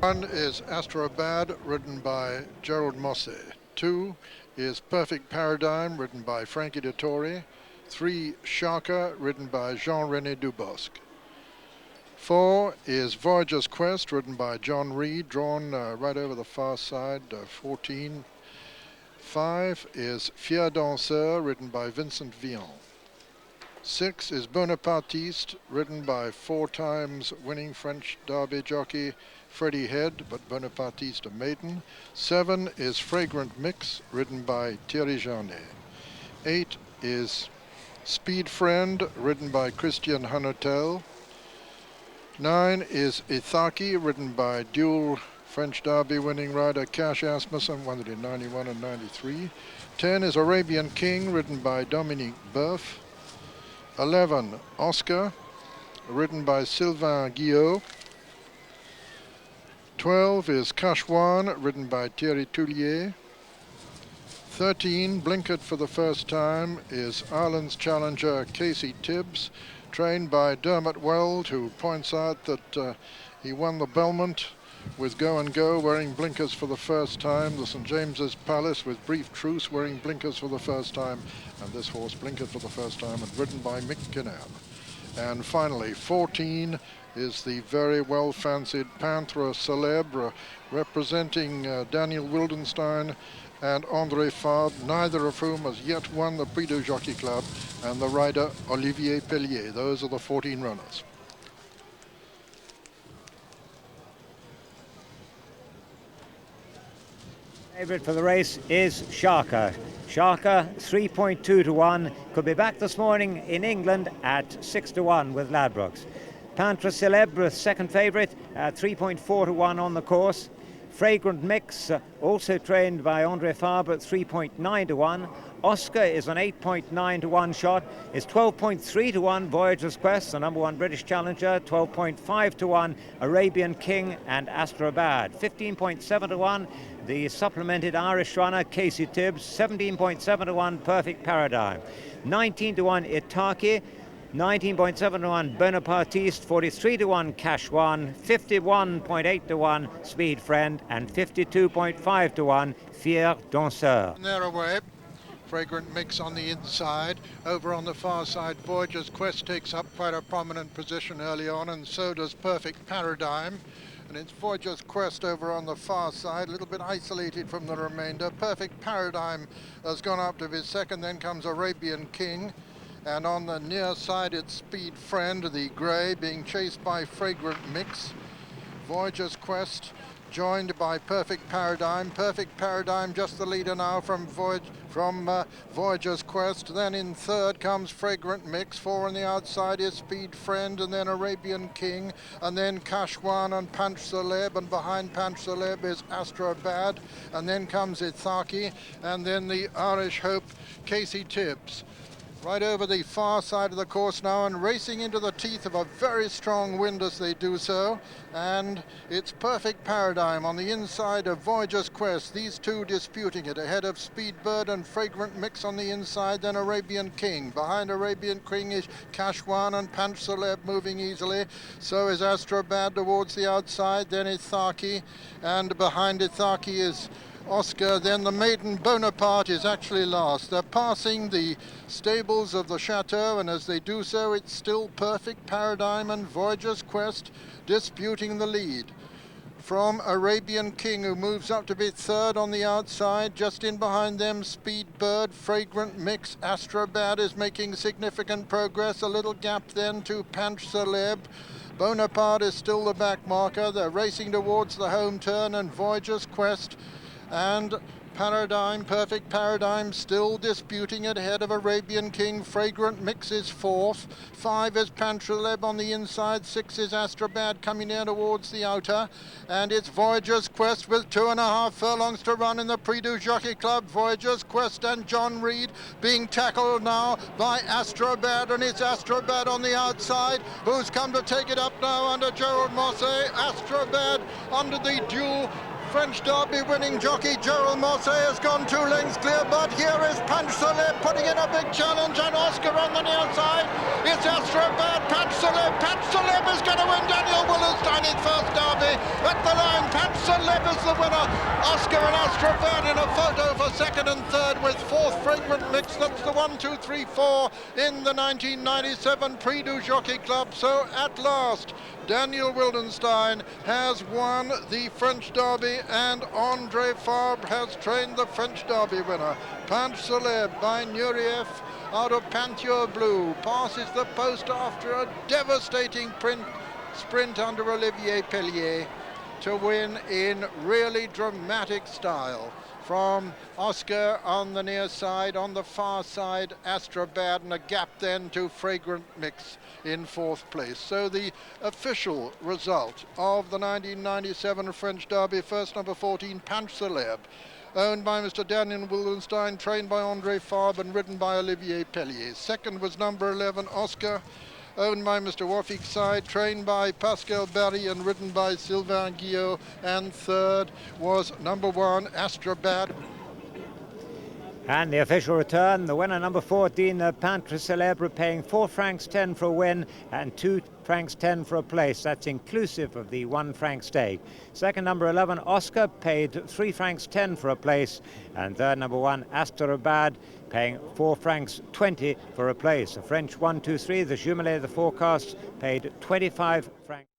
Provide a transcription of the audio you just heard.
1 is Astrobad, ridden by Gerald Mosse. 2 is Perfect Paradigm, ridden by Frankie Dettori. 3, Shaka, ridden by Jean-René Dubosc. 4 is Voyager's Quest, ridden by John Reed, drawn right over the far side, 14. 5 is Fier Danseur, ridden by Vincent Vian. 6 is Bonapartiste, ridden by 4 times winning French Derby jockey Freddie Head, but Bonapartiste a maiden. 7 is Fragrant Mix, ridden by Thierry Jarnet. 8 is Speed Friend, ridden by Christian Hanotel. 9 is Ithaki, ridden by dual French Derby winning rider Cash Asmussen, won it in 91 and 93. 10 is Arabian King, ridden by Dominique Boeuf. 11, Oscar, ridden by Sylvain Guillot. 12 is Cashwan, ridden by Thierry Tullier. 13, blinkered for the first time, is Ireland's challenger Casey Tibbs, trained by Dermot Weld, who points out that he won the Belmont with Go and Go wearing blinkers for the first time, the St James's Palace with Brief Truce wearing blinkers for the first time, and this horse blinkered for the first time and ridden by Mick Kinnan. And finally, 14 is the very well fancied Peintre Celebre, representing Daniel Wildenstein and André Fabre, neither of whom has yet won the Prix du Jockey-Club, and the rider Olivier Peslier. Those are the 14 runners. Favourite for the race is Shaka. Shaka 3.2 to 1. Could be back this morning in England at 6 to 1 with Ladbrokes. Peintre Celebre, second favourite, 3.4 to 1 on the course. Fragrant Mix, also trained by André Fabre at 3.9 to 1. Oscar is an 8.9 to 1 shot. Is 12.3 to 1 Voyager's Quest, the number 1 British challenger. 12.5 to 1 Arabian King and Astrobad. 15.7 to 1 the supplemented Irish runner Casey Tibbs. 17.7 to 1 Perfect Paradigm. 19 to 1 Itaki. 19.7 to 1 Bonapartiste, 43 to 1 Cashwan, 51.8 to 1 Speed Friend, and 52.5 to 1 Fier Danseur. They're away. Fragrant Mix on the inside. Over on the far side, Voyager's Quest takes up quite a prominent position early on, and so does Perfect Paradigm. And it's Voyager's Quest over on the far side, a little bit isolated from the remainder. Perfect Paradigm has gone up to his second, then comes Arabian King. And on the near side, it's Speed Friend, the grey, being chased by Fragrant Mix. Voyager's Quest, joined by Perfect Paradigm. Perfect Paradigm, just the leader now from Voyager's Quest. Then in third comes Fragrant Mix. 4 on the outside is Speed Friend, and then Arabian King, and then Cashwan and Peintre Celebre, and behind Peintre Celebre is Astrobad, and then comes Ithaki, and then the Irish hope Casey Tibbs. Right over the far side of the course now, and racing into the teeth of a very strong wind as they do so. And it's Perfect Paradigm on the inside of Voyager's Quest. These two disputing it ahead of Speedbird and Fragrant Mix on the inside, then Arabian King. Behind Arabian King is Cashwan and Peintre Celebre moving easily. So is Astrobad towards the outside, then Ithaki, and behind Ithaki is Oscar. Then the maiden Bonaparte is actually last. They're passing the stables of the chateau, and as they do so, it's still Perfect Paradigm and Voyager's Quest disputing the lead. From Arabian King, who moves up to be third on the outside, just in behind them Speedbird, Fragrant Mix. Astrobad is making significant progress, a little gap then to Peintre Celebre. Bonaparte is still the back marker. They're racing towards the home turn, and Voyager's Quest and Paradigm, Perfect Paradigm, still disputing it ahead of Arabian King. Fragrant Mix is fourth. 5 is Peintre Celebre on the inside. 6 is Astrobad coming in towards the outer. And it's Voyager's Quest with 2.5 furlongs to run in the Prix du Jockey-Club. Voyager's Quest and John Reed being tackled now by Astrobad, and it's Astrobad on the outside who's come to take it up now under Gerald Mosse. Astrobad under the dual French Derby winning jockey Gerald Mosse has gone 2 lengths clear, but here is Peintre Celebre putting in a big challenge, and Oscar on the near side. It's Astrobad, Peintre Celebre. Peintre Celebre is going to win Daniel Wildenstein in first Derby. At the line, Celebre is the winner. Oscar and Astrobad in a photo for second and third, with fourth Fragrant Mix. That's the 1, 2, 3, 4 in the 1997 Prix du Jockey-Club. So at last, Daniel Wildenstein has won the French Derby, and André Fabre has trained the French Derby winner. Peintre Celebre by Nureyev out of Peinture Blue passes the post after a devastating sprint under Olivier Peslier to win in really dramatic style. From Oscar on the near side, on the far side, Astrobad, and a gap then to Fragrant Mix in fourth place. So the official result of the 1997 French Derby, first number 14, Peintre Celebre, owned by Mr. Daniel Wildenstein, trained by André Fabre and ridden by Olivier Peslier. Second was number 11, Oscar, owned by Mr. Waffik's side, trained by Pascal Barry and ridden by Sylvain Guillot. And third was number 1, Astrobad. And the official return, the winner number 14, Peintre Celebre, paying 4 francs 10 for a win and 2 francs 10 for a place. That's inclusive of the 1 franc stake. Second number 11, Oscar, paid 3 francs 10 for a place. And third number 1, Astrobad, paying 4 francs 20 for a place. The French 1, 2, 3, the jumelé, the forecast, paid 25 francs.